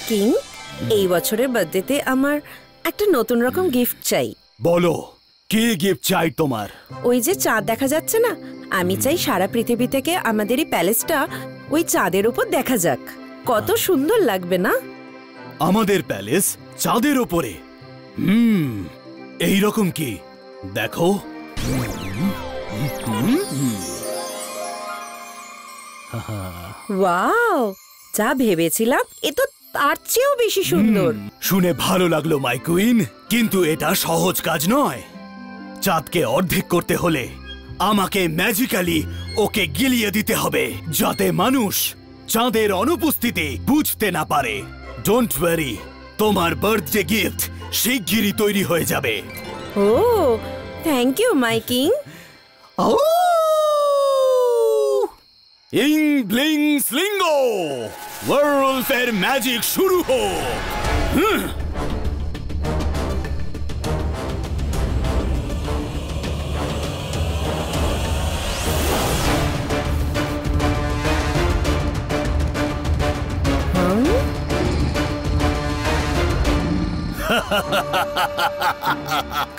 King, এই বছরের বার্থডেতে আমার একটা নতুন রকম গিফট চাই। বলো কি গিফট চাই তোমার? ওই যে চাঁদ দেখা যাচ্ছে না, আমি চাই সারা পৃথিবী থেকে আমাদের এই প্যালেসটা ওই চাঁদের উপর দেখা যাক। কত সুন্দর লাগবে না? আমাদের প্যালেস চাঁদের উপরে? এই রকম কি? দেখো। ওয়াও, যা ভেবেছিলাম এ তো তার চেয়েও বেশি সুন্দর। শুনে ভালো লাগলো মাই কুইন, কিন্তু এটা সহজ কাজ নয়। চাঁদকে অর্ধেক করতে হলে আমাকে ম্যাজিক্যালি ওকে গিলিয়ে দিতে হবে, যাতে মানুষ চাঁদের অনুপস্থিতি বুঝতে না পারে। ডোন্ট ওয়ারি, তোমার বার্থডে গিফট শিগগিরই তৈরি হয়ে যাবে। ও, থ্যাংক ইউ মাই কিং। ইং ব্লিং স্লিঙ্গো, ওয়ারউলফের ম্যাজিক শুরু হোক।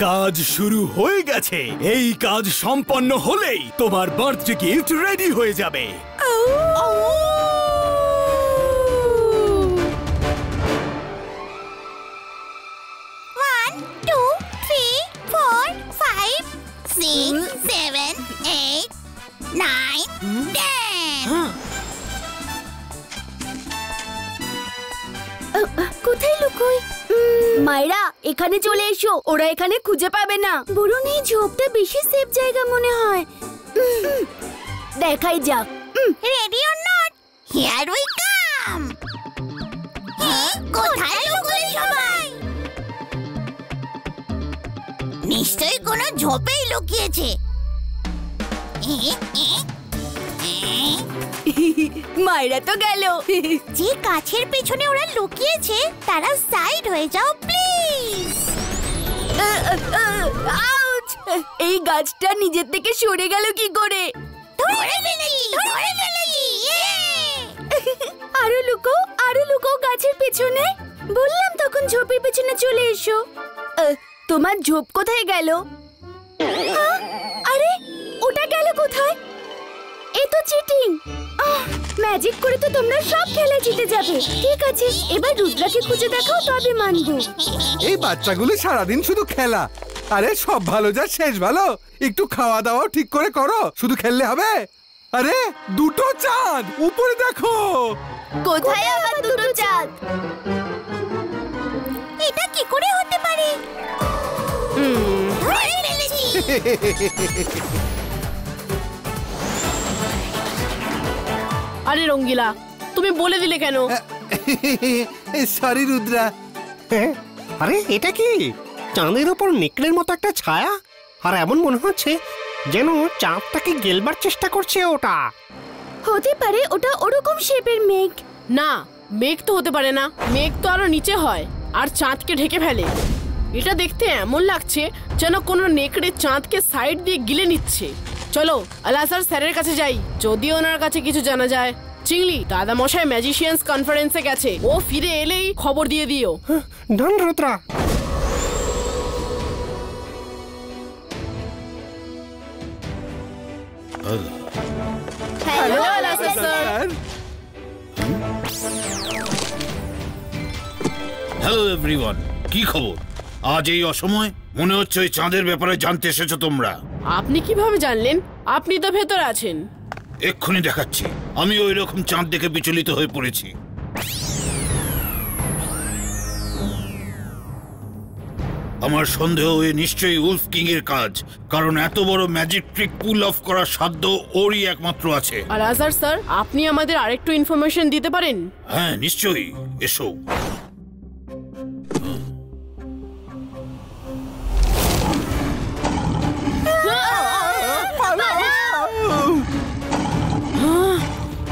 কাজ শুরু হয়ে গেছে। এই কাজ সম্পন্ন হলেই তোমার বার্থডে গিফট রেডি হয়ে যাবে। কোথায় লুকোই? মায়েরা, এখানে চলে এসো, ওরা এখানে খুঁজে পাবে না। বরং এই ঝোপটা বেশি সেফ জায়গা মনে হয়। দেখাই যাক। Ready or not, here we come. কোথায় লুকোলে সবাই? নিশ্চয়ই কোনো ঝোপেই লুকিয়েছে। মায়েরা তো গেল। যে গাছের পেছনে ওরা লুকিয়েছে তারা সাইড হয়ে যাও প্লিজ। আউচ! এই গাছটা নিজের থেকে সরে গেল কি করে? ধরে ফেলেছি, ধরে ফেলেছি। আরো লুকো, আরো লুকো গাছের পেছনে। বললাম তখন ঝোপের পেছনে চলে এসো। তোমার ঝোপ কোথায় গেল? আরে, ওটা গেল কোথায়? এ তো চিটিং। ম্যাজিক করে তো তোমরা সব খেলা জিতে যাবে। ঠিক আছে, এবার রুদ্রাকে খুঁজে দেখাও, তবে মানবো। এই বাচ্চাগুলো সারাদিন শুধু খেলা। আরে সব ভালো যা শেষ ভালো। একটু খাওয়া দাওয়াও ঠিক করে করো, শুধু খেললে হবে? আরে দুটো চাঁদ উপরে দেখো। কোথায় আবার দুটো চাঁদ? এটা কি করে হতে পারে? ধরে ফেলেছি। আরে রঙ্গিলা, তুমি বলে দিলে কেন? সরি রুদ্রা। আরে এটা কি? চাঁদের ওপর নেকড়ের মতো একটা ছায়া, আর এমন মনে হচ্ছে যেন চাঁদটাকে গেলবার চেষ্টা করছে ওটা। হতে পারে ওটা ওরকম শেপের মেঘ। না, মেঘ তো হতে পারে না। মেঘ তো আরো নিচে হয় আর চাঁদকে ঢেকে ফেলে। এটা দেখতে এমন লাগছে যেন কোনো নেকড়ে চাঁদকে সাইড দিয়ে গিলে নিচ্ছে। চলো আলাসার স্যারের কাছে যাই, যদি ওনার কাছে কিছু জানা যায়। চিংলি, দাদা মশাই ম্যাজিশিয়ানস কনফারেন্সে গেছে, ও ফিরে এলেই খবর দিয়ে দিও। Done Rudra. Hello Alazar sir. Hello everyone, কি খবর? আজ এই অসময় মনে হচ্ছে ওই চাঁদের ব্যাপারে জানতে এসেছো তোমরা। আপনি কিভাবে জানলেন? আপনি তো ভেতরে আছেন। এক্ষুনি দেখাচ্ছি। আমি ওই রকম চাঁদ দেখে বিচলিত হয়ে পড়েছি। আমার সন্দেহ এ নিশ্চয়ই উলফ কিং এর কাজ, কারণ এত বড় ম্যাজিক ট্রিক পুল অফ করার সাধ্য ওরই একমাত্র আছে। আলাসার স্যার, আপনি আমাদের আরেকটু ইনফরমেশন দিতে পারেন? হ্যাঁ নিশ্চয়ই, এসো।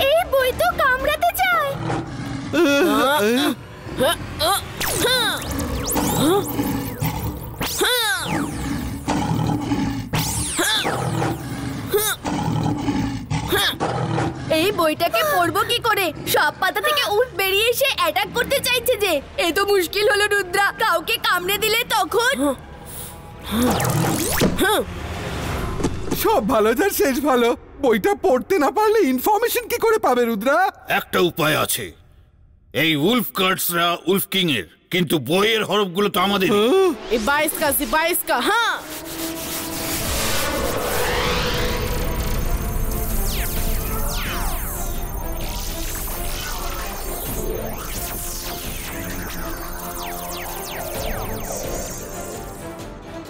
এই বই তো কামড়াতে চায়। এই এই বইটাকে পড়বো কি করে? সব পাতা থেকে উল্ট বেরিয়ে এসে অ্যাটাক করতে চাইছে যে। এ তো মুশকিল হলো রুদ্রা, কাউকে কামড়ে দিলে তখন। সব ভালো যার শেষ ভালো। বইটা পড়তে না পারলে ইনফরমেশন কি করে পাবে রুদ্রা? একটা উপায় আছে। এই উলফ কার্ডসরা উলফ কিং এর, কিন্তু বইয়ের হরফগুলো তো আমাদের। এই 22 का হ্যাঁ।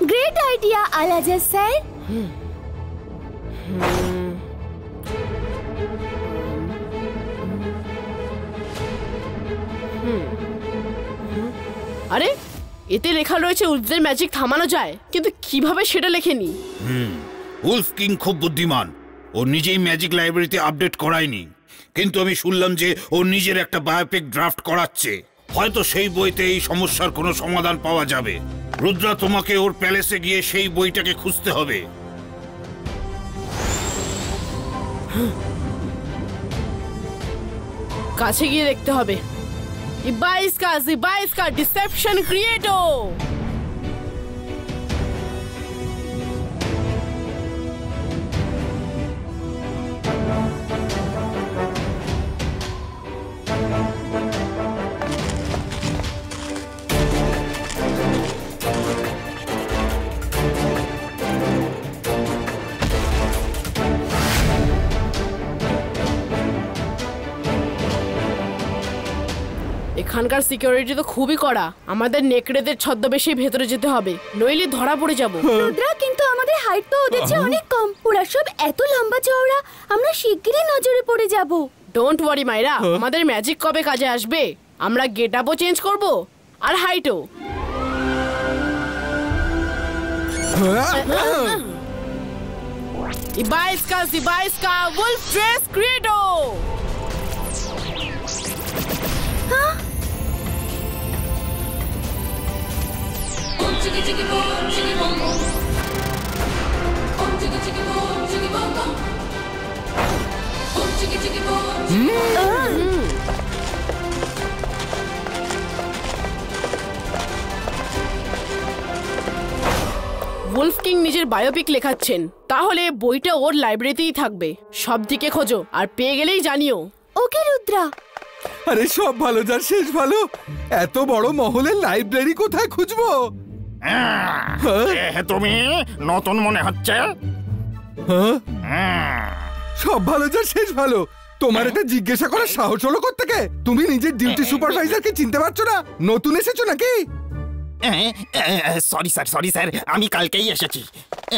Great idea Alazar sir. আরে এতে লেখা রয়েছে উলফদের ম্যাজিক থামানো যায়, কিন্তু কিভাবে সেটা লেখেনি। উলফ কিং খুব বুদ্ধিমান, ও নিজেই ম্যাজিক লাইব্রেরিতে আপডেট করায়নি, কিন্তু আমি শুনলাম যে ও নিজের একটা বায়োপিক ড্রাফট করাচ্ছে। হয়তো সেই বইতে এই সমস্যার কোনো সমাধান পাওয়া যাবে। রুদ্রা, তোমাকে ওর প্যালেসে গিয়ে সেই বইটাকে খুঁজতে হবে। কাছে গিয়ে দেখতে হবে। 22 का ডিসেপশন ক্রিয়েটো। এখানকার সিকিউরিটি তো খুবই কড়া। আমাদের নেকড়েদের ছদ্মবেশে ভেতরে যেতে হবে, নইলে ধরা পড়ে যাব। রুদ্রা, কিন্তু আমাদের হাইট তো ওদের চেয়ে অনেক কম। ওরা সব এত লম্বা চওড়া, আমরা শিগগিরই নজরে পড়ে যাব। ডোন্ট ওয়ারি মাইরা, আমাদের ম্যাজিক কবে কাজে আসবে? আমরা গেটআপও চেঞ্জ করব আর হাইটও। 22 का वुल्फ ड्रेस क्रिएटो। উলফ কিং নিজের বায়োপিক লেখাচ্ছেন, তাহলে বইটা ওর লাইব্রেরিতেই থাকবে। সব দিকে খোঁজো, আর পেয়ে গেলেই জানিও। ওকে রুদ্রা। আরে সব ভালো যার শেষ ভালো। এত বড় মহলের লাইব্রেরি কোথায় খুঁজবো? তুমি নতুন মনে হচ্ছে। সব ভালো যার শেষ ভালো। তোমার এটা জিজ্ঞাসা করার সাহস হলো কোত্থেকে? তুমি নিজের ডিউটি সুপারভাইজারকে চিনতে পারছো না? নতুন এসেছো নাকি? সরি স্যার, আমি কালকেই এসেছি।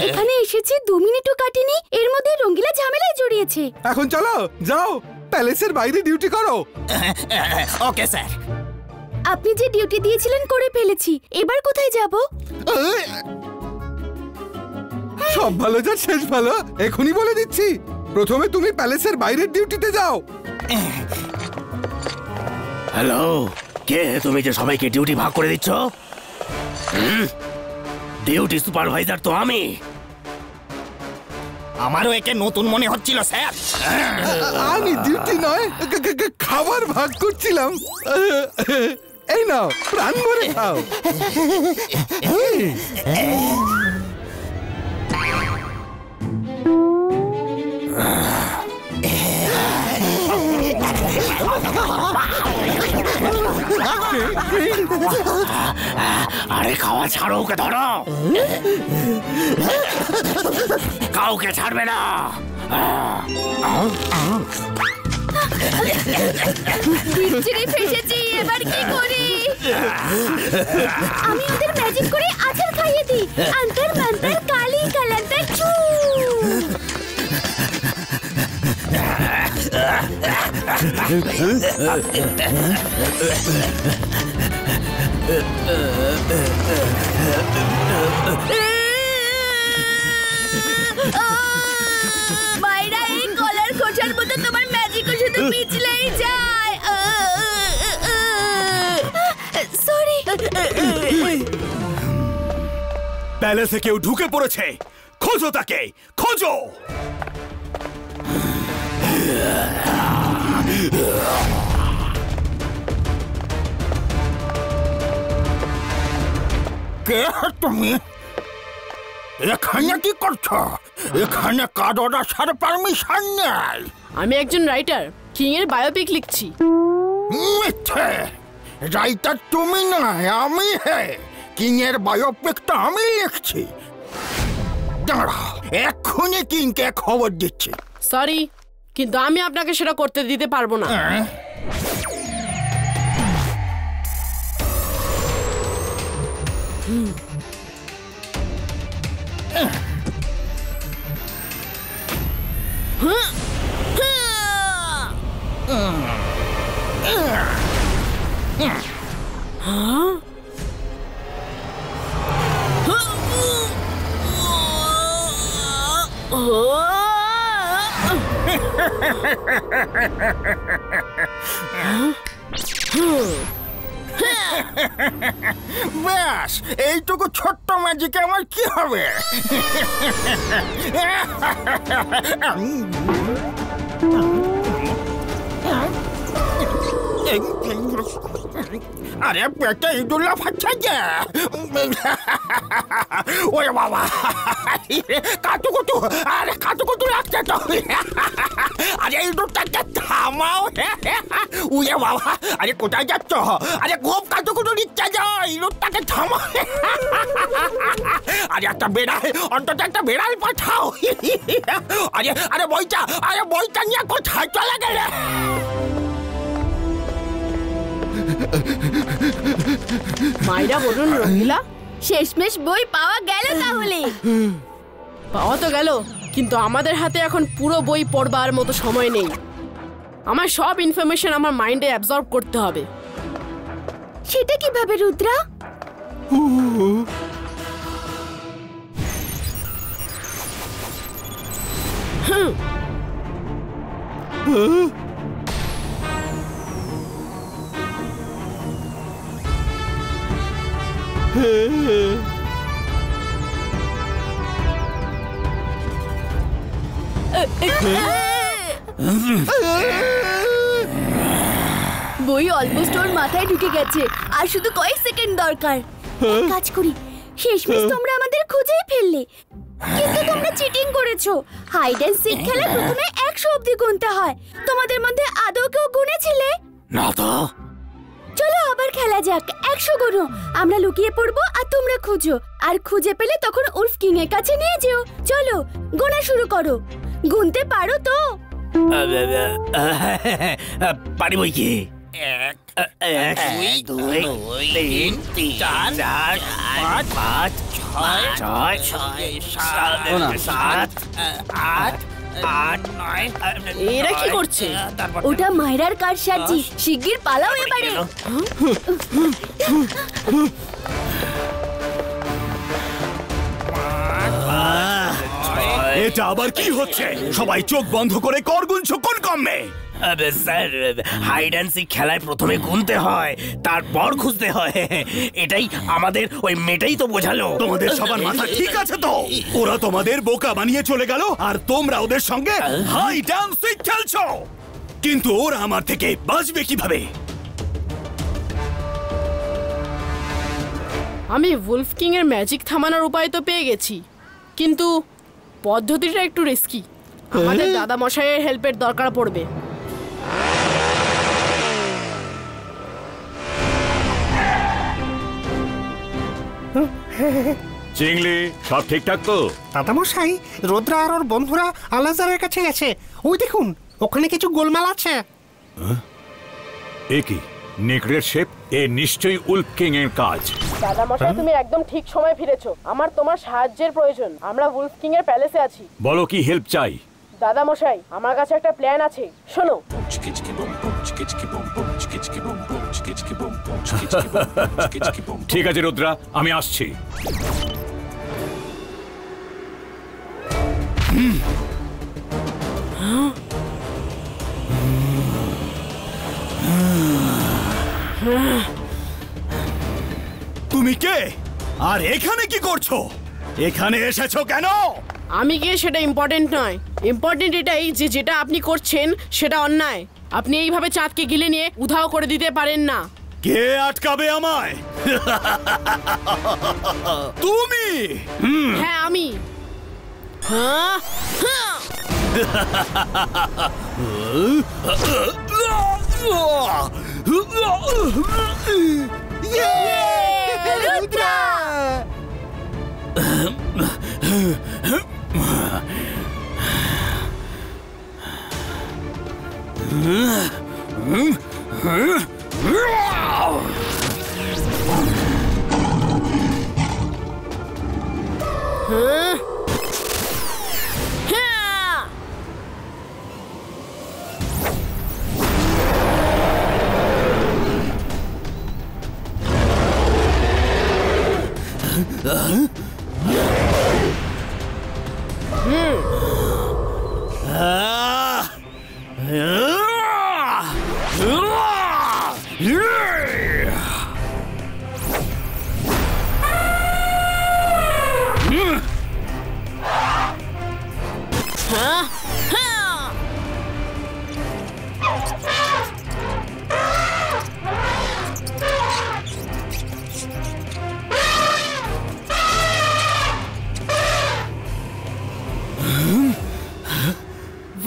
এখানে এসেছি 2 মিনিটও কাটেনি, এর মধ্যে রঙ্গিলা ঝামেলায় জড়িয়েছে। এখন চলো, যাও প্যালেসের বাইরে ডিউটি করো। Okay sir. আপনি যে ডিউটি দিয়েছিলেন করে ফেলেছি, এবার কোথায় যাব? সব ভালো যার শেষ ভালো। এখনই বলে দিচ্ছি, প্রথমে তুমি প্যালেসের বাইরের ডিউটিতে যাও। হ্যালো, কে তুমি যে সবাইকে ডিউটি ভাগ করে দিচ্ছ? ডিউটি সুপারভাইজার তো আমি। আমারও একে নতুন মনে হচ্ছিল স্যার। আমি ডিউটি নয়, খাবার ভাগ করছিলাম। এই নাও, প্রাণ ভরে খাও। আরে খাওয়া ছাড়ো, ওকে ধরো। কাউকে ছাড়বে না। ফেসেছি, এবার কি করি? আমি ওদের ম্যাজিক করে আচার খাইয়ে দিই। আন্তর মন্তর কালি কালান্তর চু। মাইরা, এই কলার খোসার মতো তোমার ম্যাজিকও শুধু পিছলেই যায়। সরি। প্যালেসে কেউ ঢুকে পড়েছে, খোঁজো তাকে, খোঁজো। কে তুমি? এখানে কি করছো? এখানে কারোর আসার পারমিশন নেই। আমি একজন রাইটার, কিং এর বায়োপিক লিখছি। মিথ্যে! রাইটার তুমি নয়, আমি। হে, কিং এর বায়োপিকটা আমি লিখছি। দাঁড়াও, এক্ষুনি কিংকে খবর দিচ্ছি। সরি, কিন্তু আমি আপনাকে সেটা করতে দিতে পারবো না। ব্যাস, এইটুকু ছোট্ট ম্যাজিকে আমার কি হবে? আরে পেটে ইঁদুর লাফাচ্ছে যে। ওরে বাবা, কাতুকুতু, আরে কাতুকুতু লাগছে তো। আরে ইঁদুরটাকে থামাও। উয়ে বাবা, আরে কোথায় যাচ্ছ? আরে খুব কাতুকুতু নিচ্ছে যাও, ইঁদুরটাকে থামাও। আরে একটা বেড়াল, অন্তত একটা বেড়াল পাঠাও। আরে আরে বইটা নিয়ে কোথায় চলে গেলে? মাইরা বলুন রঙিলা। শেষমেশ বই পাওয়া গেল তাহলে। পাওয়া তো গেল, কিন্তু আমাদের হাতে এখন পুরো বই পড়বার মতো সময় নেই। আমার সব ইনফরমেশন আমার মাইন্ডে অ্যাবজর্ব করতে হবে। সেটা কিভাবে রুদ্রা? বই অলমোস্ট ওর মাথায় ঢুকে গেছে, আর শুধু কয়েক সেকেন্ড দরকার। এক কাজ করি, শেষমেশ তোমরা আমাদের খুঁজেই ফেললে, কিন্তু তোমরা চিটিং করেছো। হাইড অ্যান্ড সিক খেলে প্রথমে 100 অবধি গুনতে হয়। তোমাদের মধ্যে আদৌ কেউ গুনেছিলে? না তো। চলো আবার খেলা যাক। 100 গুনো, আমরা লুকিয়ে পড়বো আর তোমরা খুঁজো, আর খুঁজে পেলে তখন উলফ কিং এর কাছে নিয়ে যেও। চলো গোনা শুরু করো। গুনতে পারো তো? পারি বই কি? 1 2 3 4 5 6 7 8 9। এরা কি করছে? ওটা মায়রার কার সাজি। শিগগির পালাও এবারে। এটা আবার কি হচ্ছে? সবাই চোখ বন্ধ করে কর গুনছো কোন কমে? স্যার, হাইড অ্যান্ড সিক খেলায় প্রথমে গুনতে হয়, তারপর খুঁজতে হয়। এটাই আমাদের ওই মেয়েটাই তো বোঝালো। তোমাদের সবার মাথা ঠিক আছে তো? ওরা তোমাদের বোকা বানিয়ে চলে গেল, আর তোমরা ওদের সঙ্গে হাইড অ্যান্ড সিক খেলছো। কিন্তু ওরা আমার থেকে বাঁচবে কিভাবে? আমি উলফ কিং এর ম্যাজিক থামানোর উপায় তো পেয়ে গেছি, কিন্তু পদ্ধতিটা একটু রিস্কি। আমাদের দাদা মশাইয়ের হেল্পের দরকার পড়বে। চিংলি, সব ঠিকঠাক তো? দাদামশাই, রুদ্রা আর ওর বন্ধুরা আলাজারের কাছে গেছে। ওই দেখুন, ওখানে কিছু গোলমাল আছে। এ কি নেকড়ের শেপ? এ নিশ্চয়ই উলফ কিং এর কাজ। দাদা মশাই, তুমি একদম ঠিক সময় ফিরেছো। আমার তোমার সাহায্যের প্রয়োজন। আমরা উলফ কিং এর প্যালেসে আছি। বলো কি হেল্প চাই? দাদা মশাই, আমার কাছে একটা প্ল্যান আছে, শোনো। ঠিক আছে রুদ্রা, আমি আসছি। তুমি কে? আর এখানে কি করছো? এখানে এসেছো কেন? আমি কে সেটা ইম্পর্টেন্ট নয়। ইম্পর্টেন্ট এটাই যে যেটা আপনি করছেন সেটা অন্যায়। আপনি এইভাবে চাঁদকে গিলে নিয়ে উধাও করে দিতে পারেন না। কে আটকাবে আমায়? তুমি? হ্যাঁ আমি। হ্যাঁ হ্যাঁ। রুদ্রা!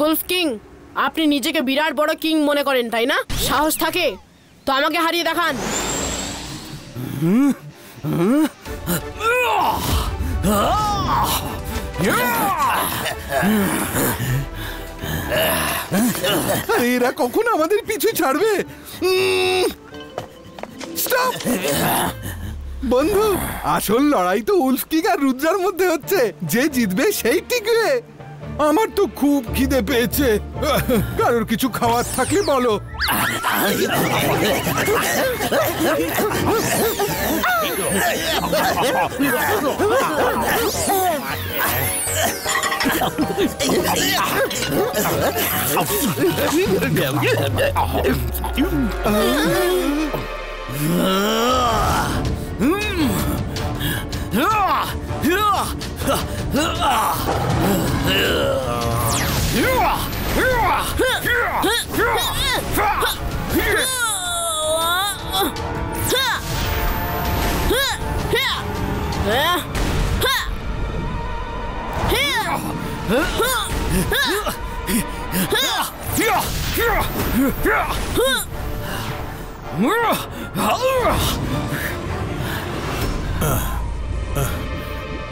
উলফ কিং, আপনি নিজেকে বিরাট বড় কিং মনে করেন তাই না? সাহস থাকে তো আমাকে হারিয়ে দেখান। এরা কখন আমাদের পিছু ছাড়বে? স্টপ! বন্ধু, আসল লড়াই তো উলফ কিং আর রুদ্রার মধ্যে হচ্ছে। যে জিতবে সেই টিকবে। আমার তো খুব খিদে পেয়েছে। কারোর কিছু খাওয়ার থাকলে বলো।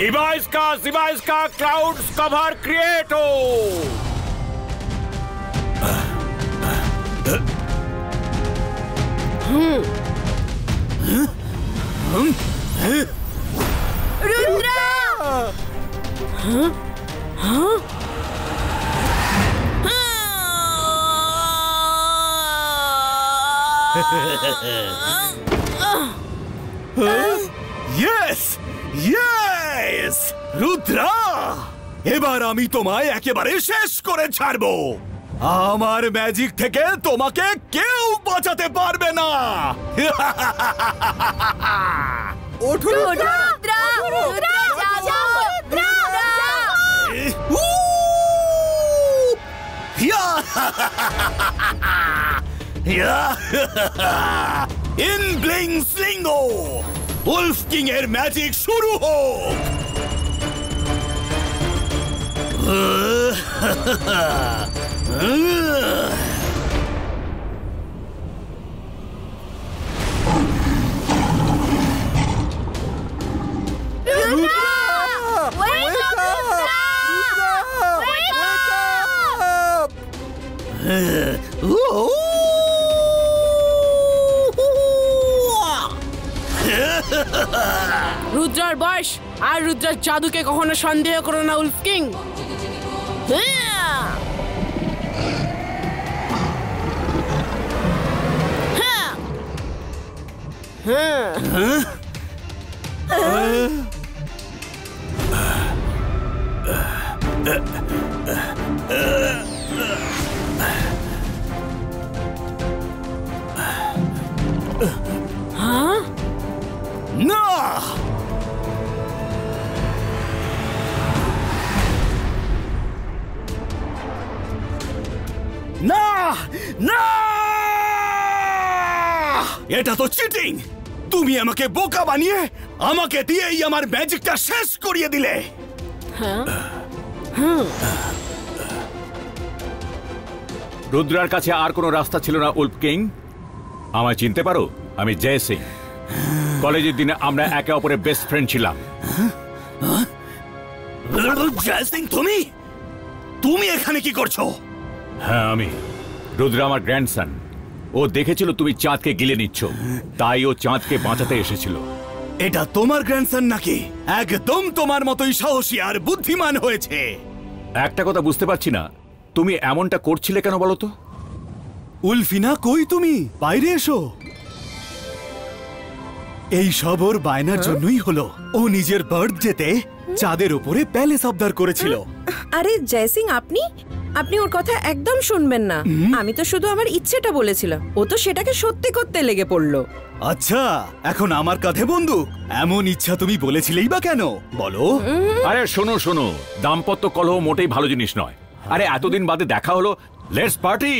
Device का clouds cover creato. Rudra! Yes yes Rudra, এবার আমি তোমায় একেবারে শেষ করে ছাড়বো। আমার ম্যাজিক থেকে তোমাকে কেউ বাঁচাতে পারবে না। ওঠো রুদ্রা! রুদ্রা! জাগো! Rudra! In bling slingo wolf king এর ম্যাজিক শুরু হোক। রুদ্রার বয়স আর রুদ্রার জাদুকে কখনো সন্দেহ করো না উলফ কিং। না, না, না! এটা তো চিটিং! তুমি আমাকে বোকা বানিয়ে আমাকে দিয়েই আমার ম্যাজিকটা শেষ করিয়ে দিলে। রুদ্রার কাছে আর কোনো রাস্তা ছিল না উল্ফ কিং। আমায় চিনতে পারো? আমি জয় সিং। কলেজের দিনে আমরা একে অপরের বেস্ট ফ্রেন্ড ছিলাম। জয় সিং, তুমি তুমি এখানে কি করছো? হ্যাঁ, আমি রুদ্র আমার গ্র্যান্ডসন। ও দেখেছিল তুমি চাঁদকে গিলে নিচ্ছ, তাই ও চাঁদকে বাঁচাতে এসেছিল। এটা তোমার গ্র্যান্ডসন নাকি? একদম তোমার মতোই সাহসী আর বুদ্ধিমান হয়েছে। একটা কথা বুঝতে পারছি না, তুমি এমনটা করছিলে কেন বলো তো? উলফিনা, কই তুমি? বাইরে এসো। এই সব ওর বায়নার জন্যই হলো। ও নিজের বার্থডেতে চাঁদের উপরে প্যালেস আবদার করেছিল। আরে জয় সিং, আপনি আপনি ওর কথা একদম শুনবেন না। আমি তো শুধু আমার ইচ্ছেটা বলেছিলাম, ও তো সেটাকে সত্যি করতে লেগে পড়লো। আচ্ছা, এখন আমার কাঁধে বন্দুক। এমন ইচ্ছা তুমি বলেছিলেই বা কেন বলো? আরে শোনো শোনো, দাম্পত্য কলহ মোটেই ভালো জিনিস নয়। আরে এতদিন বাদে দেখা হলো, লেটস পার্টি।